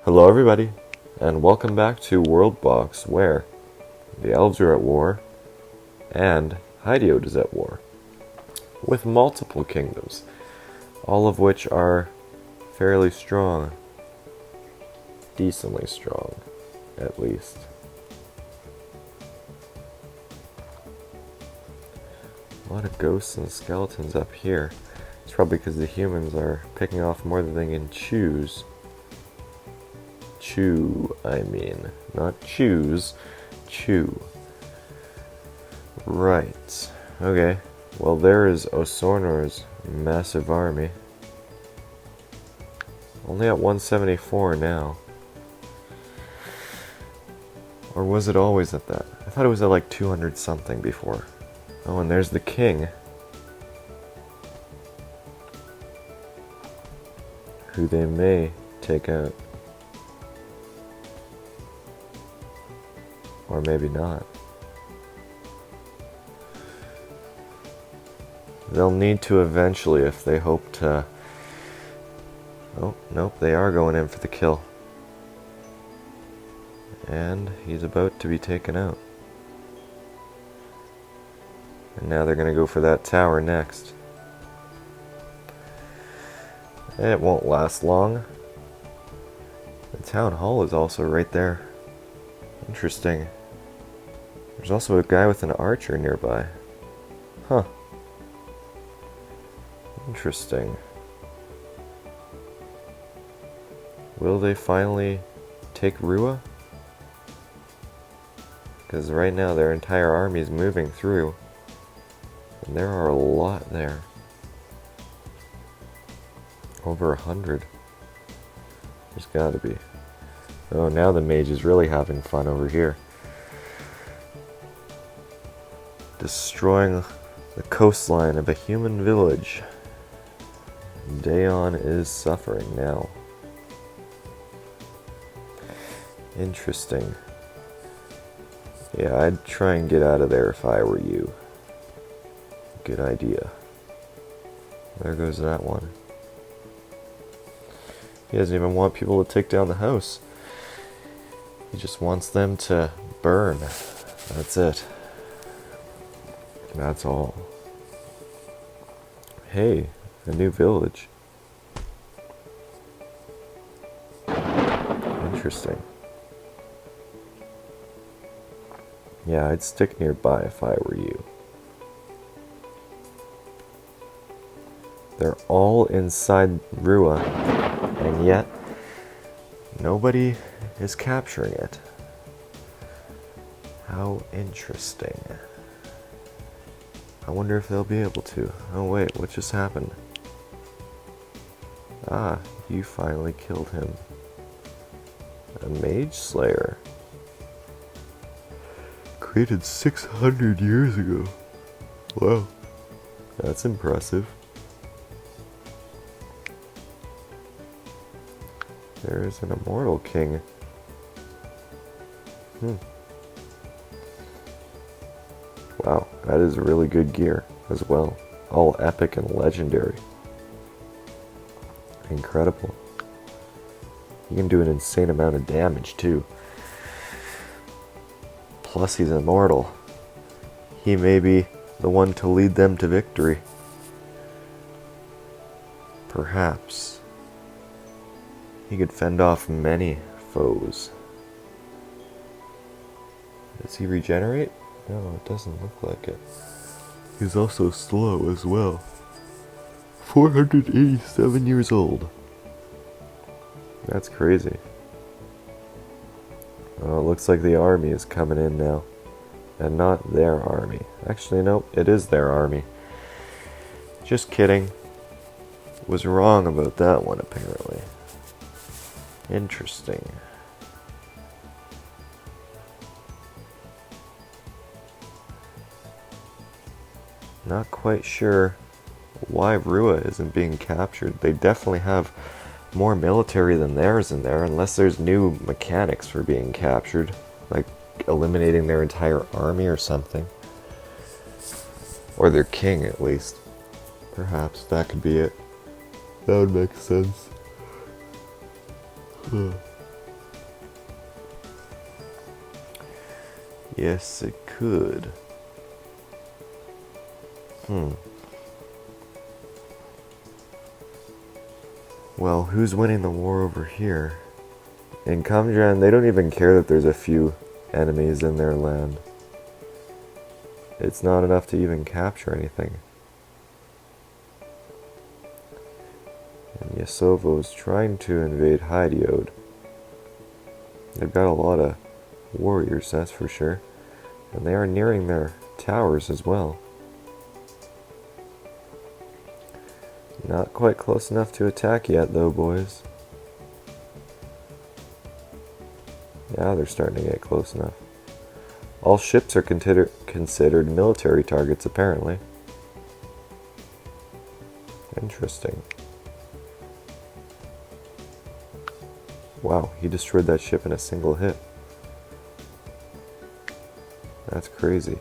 Hello everybody, and welcome back to WorldBox, where the elves are at war, and Hydeote is at war, with multiple kingdoms, all of which are fairly strong. Decently strong, at least. A lot of ghosts and skeletons up here. It's probably because the humans are picking off more than they can choose. Chew, I mean. Not choose. Chew. Right. Okay. Well, there is Osornor's massive army. Only at 174 now. Or was it always at that? I thought it was at like 200 something before. Oh, and there's the king. Who they may take out. Or maybe not. They'll need to eventually if they hope to... Oh, nope, they are going in for the kill. And he's about to be taken out. And now they're going to go for that tower next. It won't last long. The town hall is also right there. Interesting. There's also a guy with an archer nearby. Huh. Interesting. Will they finally take Rua? Because right now their entire army is moving through. And there are a lot there. Over 100. There's gotta be. Oh, now the mage is really having fun over here. Destroying the coastline of a human village. Daon is suffering now. Interesting. Yeah, I'd try and get out of there if I were you. Good idea. There goes that one. He doesn't even want people to take down the house. He just wants them to burn. That's it. That's all. Hey, a new village. Interesting. Yeah, I'd stick nearby if I were you. They're all inside Rua, and yet nobody is capturing it. How interesting. I wonder if they'll be able to. Oh wait, what just happened? Ah, you finally killed him. A mage slayer. Created 600 years ago. Wow. That's impressive. There is an immortal king. Wow, that is really good gear as well. All epic and legendary. Incredible. He can do an insane amount of damage too. Plus he's immortal. He may be the one to lead them to victory. Perhaps. He could fend off many foes. Does he regenerate? No, it doesn't look like it. He's also slow as well. 487 years old. That's crazy. Oh, it looks like the army is coming in now. And not their army. Actually, nope, it is their army. Just kidding. Was wrong about that one, apparently. Interesting. Not quite sure why Rua isn't being captured. They definitely have more military than theirs in there, unless there's new mechanics for being captured, like eliminating their entire army or something. Or their king, at least. Perhaps that could be it. That would make sense. Yes, it could. Well, who's winning the war over here? In Kamjan, they don't even care that there's a few enemies in their land. It's not enough to even capture anything. And Yasovo's trying to invade Hydiode. They've got a lot of warriors, that's for sure. And they are nearing their towers as well. Not quite close enough to attack yet, though, boys. Now they're starting to get close enough. All ships are considered military targets, apparently. Interesting. Wow, he destroyed that ship in a single hit. That's crazy.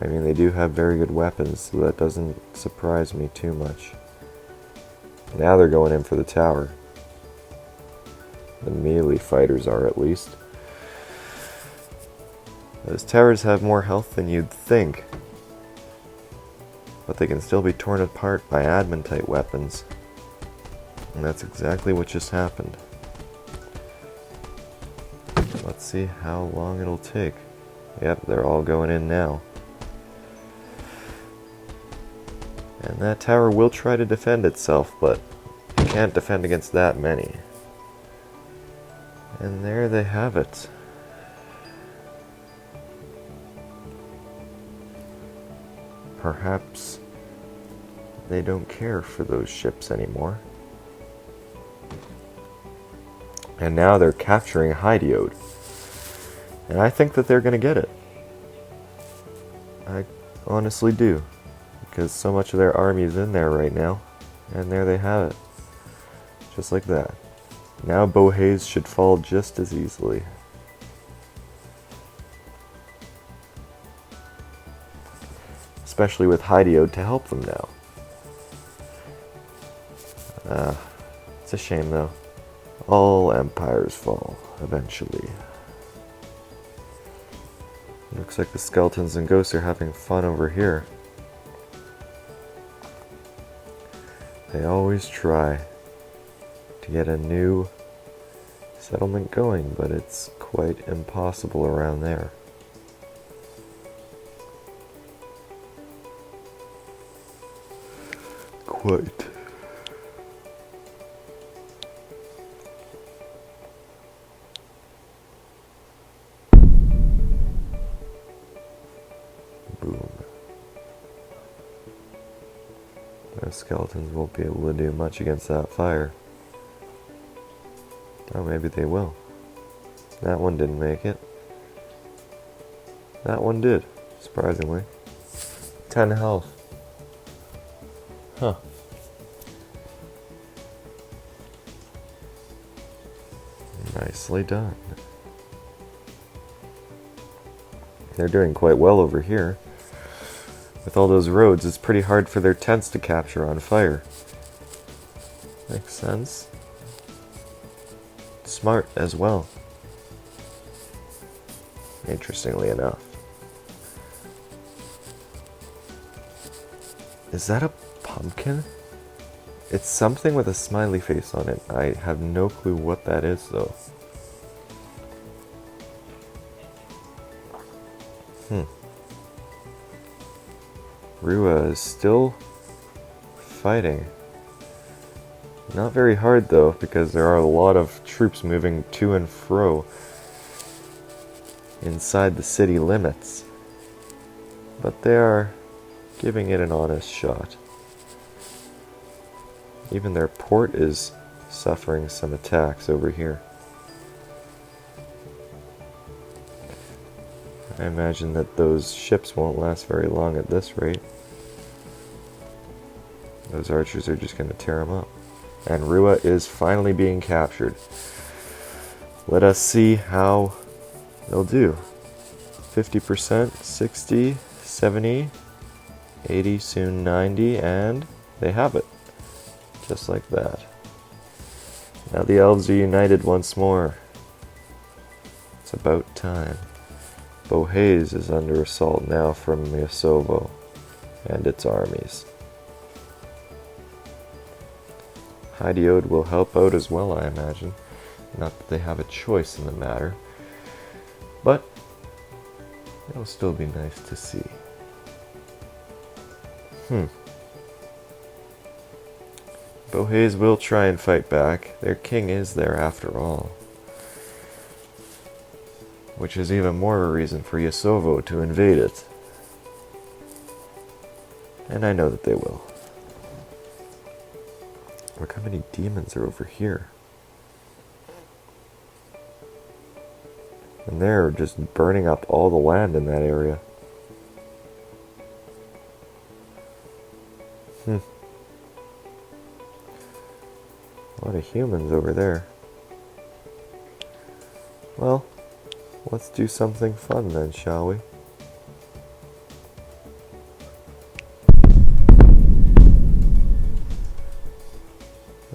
I mean, they do have very good weapons, so that doesn't surprise me too much. Now they're going in for the tower. The melee fighters are, at least. Those towers have more health than you'd think, but they can still be torn apart by adamantite weapons. And that's exactly what just happened. Let's see how long it'll take. Yep, they're all going in now. And that tower will try to defend itself, but it can't defend against that many. And there they have it. Perhaps they don't care for those ships anymore. And now they're capturing Hydiode. And I think that they're going to get it. I honestly do. Because so much of their army is in there right now. And there they have it. Just like that. Now Bohais should fall just as easily. Especially with Hydiode to help them now. It's a shame though. All empires fall, eventually. Looks like the skeletons and ghosts are having fun over here. They always try to get a new settlement going, but it's quite impossible around there. Quite. Boom. Those skeletons won't be able to do much against that fire. Oh, maybe they will. That one didn't make it. That one did, surprisingly. 10 health. Huh. Nicely done. They're doing quite well over here. With all those roads, it's pretty hard for their tents to capture on fire. Makes sense. Smart as well. Interestingly enough. Is that a pumpkin? It's something with a smiley face on it. I have no clue what that is though. Rua is still fighting. Not very hard though, because there are a lot of troops moving to and fro inside the city limits. But they are giving it an honest shot. Even their port is suffering some attacks over here. I imagine that those ships won't last very long at this rate. Those archers are just going to tear them up. And Rua is finally being captured. Let us see how they'll do. 50%, 60, 70, 80, soon 90, and they have it. Just like that. Now the elves are united once more. It's about time. Bohaz is under assault now from Yasovo and its armies. Hydeode will help out as well, I imagine. Not that they have a choice in the matter, but it'll still be nice to see. Bohaz will try and fight back. Their king is there after all. Which is even more a reason for Yasovo to invade it. And I know that they will. Look how many demons are over here. And they're just burning up all the land in that area. A lot of humans over there. Well, let's do something fun then, shall we?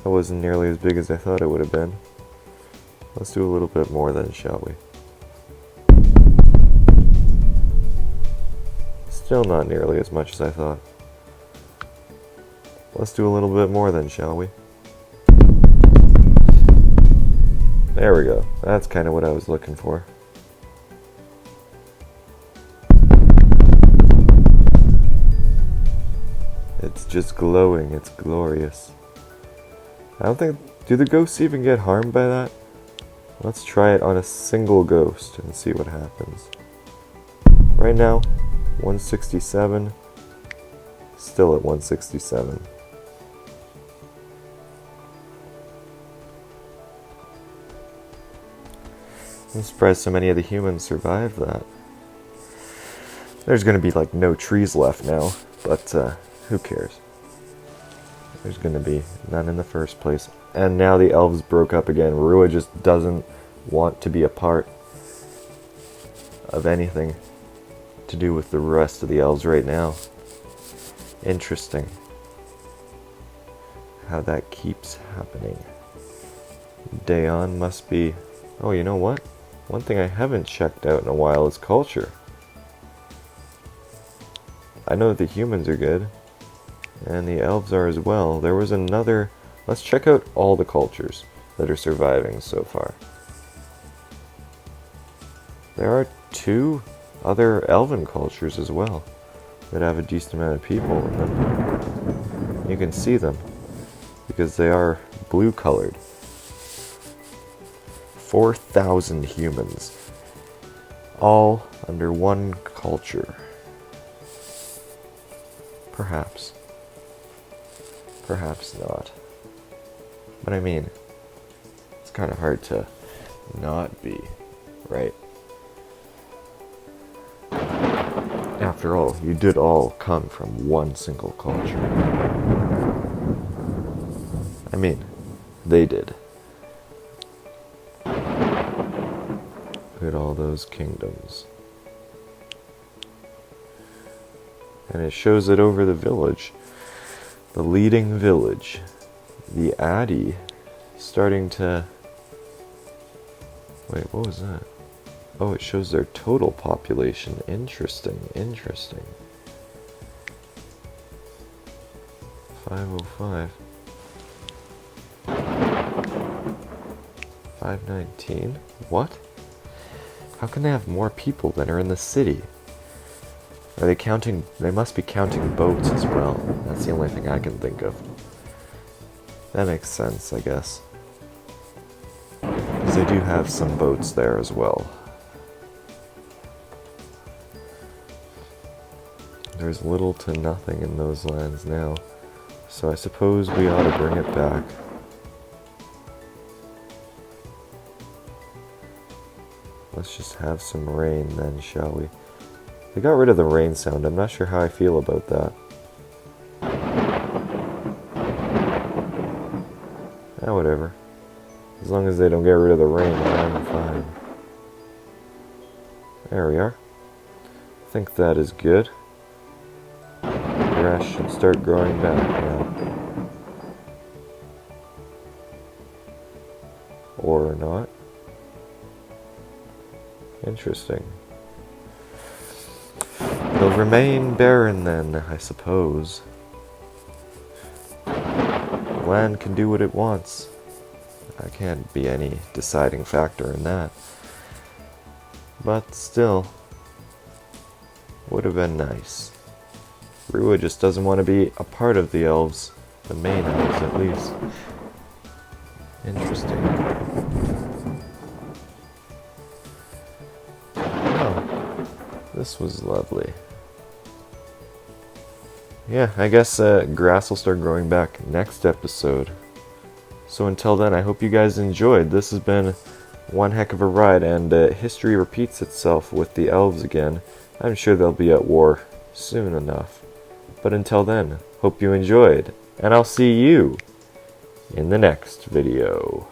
That wasn't nearly as big as I thought it would have been. Let's do a little bit more then, shall we? Still not nearly as much as I thought. Let's do a little bit more then, shall we? There we go. That's kind of what I was looking for. It's just glowing. It's glorious. I don't think... Do the ghosts even get harmed by that? Let's try it on a single ghost and see what happens. Right now, 167. Still at 167. I'm surprised so many of the humans survived that. There's going to be like no trees left now, but who cares? There's going to be none in the first place. And now the elves broke up again. Rua just doesn't want to be a part of anything to do with the rest of the elves right now. Interesting how that keeps happening. Dayon must be... Oh, you know what? One thing I haven't checked out in a while is culture. I know that the humans are good, and the elves are as well. There was another... Let's check out all the cultures that are surviving so far. There are 2 other elven cultures as well that have a decent amount of people in them. You can see them because they are blue colored. 4,000 humans, all under one culture. Perhaps. Perhaps not. But I mean, it's kind of hard to not be, right? After all, you did all come from one single culture. I mean, they did. Look at all those kingdoms. And it shows it over the village. The leading village. The Addy starting to... Wait, what was that? Oh, it shows their total population. Interesting, interesting. 505. 519? What? How can they have more people than are in the city? Are they counting... They must be counting boats as well. That's the only thing I can think of. That makes sense, I guess. Because they do have some boats there as well. There's little to nothing in those lands now. So I suppose we ought to bring it back. Let's just have some rain then, shall we? They got rid of the rain sound. I'm not sure how I feel about that. Whatever. As long as they don't get rid of the rain, I'm fine. There we are. I think that is good. The grass should start growing back now. or not. Interesting. They'll remain barren then, I suppose. The land can do what it wants. I can't be any deciding factor in that. But still, would have been nice. Rua just doesn't want to be a part of the elves. The main elves, at least. Interesting. Oh, this was lovely. Yeah, I guess grass will start growing back next episode. So until then, I hope you guys enjoyed. This has been one heck of a ride, and history repeats itself with the elves again. I'm sure they'll be at war soon enough. But until then, hope you enjoyed, and I'll see you in the next video.